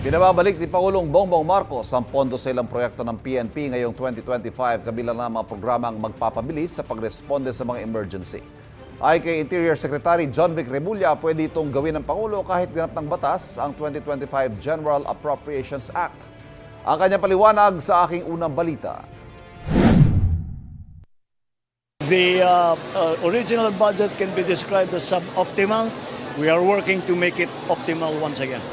Binababalik ni Pangulong Bongbong Marcos ang pondo sa ilang proyekto ng PNP ngayong 2025 kabilang na mga programang magpapabilis sa pagresponde sa mga emergency. Ay kay Interior Secretary John Vic Remulla, pwede itong gawin ng Pangulo kahit ganap ng batas ang 2025 General Appropriations Act. Ang kanyang paliwanag sa aking unang balita. The original budget can be described as suboptimal. We are working to make it optimal once again.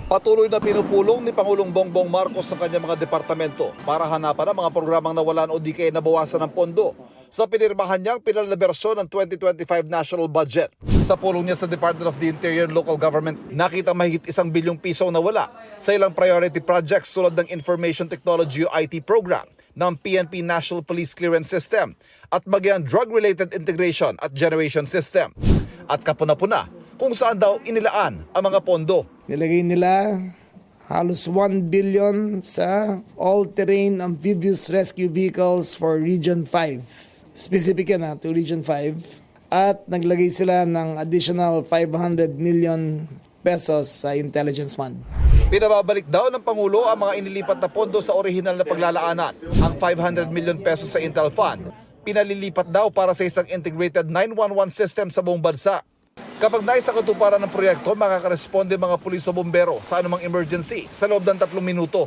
Patuloy na pinupulong ni Pangulong Bongbong Marcos sa kanyang mga departamento para hanapan ang mga programang nawalan o di kaya nabawasan ng pondo sa pinirmahan niyang pinal na bersyon ng 2025 National Budget. Sa pulong niya sa Department of the Interior and Local Government, nakita mahigit 1 bilyong piso na wala sa ilang priority projects tulad ng Information Technology o IT program ng PNP National Police Clearance System at maging drug-related integration at generation system. At kapuna-puna kung saan daw inilaan ang mga pondo. Nilagay nila halos 1 billion sa all-terrain amphibious rescue vehicles for Region 5. Specific yan to Region 5. At naglagay sila ng additional 500 million pesos sa Intelligence Fund. Pinababalik daw ng Pangulo ang mga inilipat na pondo sa orihinal na paglalaanan. Ang 500 million pesos sa Intel Fund, pinalilipat daw para sa isang integrated 911 system sa buong bansa. Kapag naisa katuparan ng proyekto, makakaresponde mga pulis o bombero sa anumang emergency sa loob ng 3 minuto.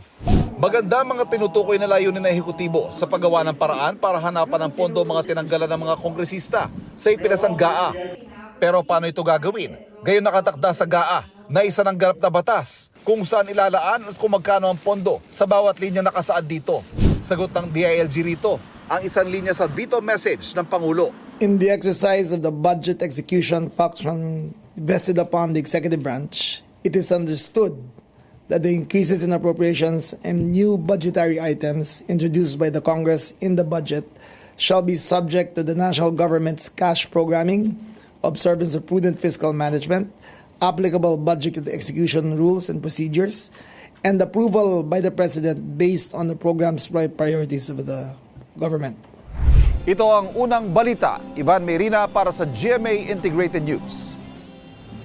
Maganda mga tinutukoy na layunin ng ehekutibo sa paggawa ng paraan para hanapan ng pondo mga tinanggalan ng mga kongresista sa ipinasang GAA. Pero paano ito gagawin? Gayon nakatakda sa GAA na isa ng ganap na batas kung saan ilalaan at kung magkano ang pondo sa bawat linya nakasaad dito. Sagot ng DILG rito, ang isang linya sa veto message ng Pangulo. In the exercise of the budget execution function vested upon the executive branch, it is understood that the increases in appropriations and new budgetary items introduced by the Congress in the budget shall be subject to the national government's cash programming, observance of prudent fiscal management, applicable budget execution rules and procedures, and approval by the President based on the program's priorities of the government. Ito ang unang balita. Ivan Merina para sa GMA Integrated News.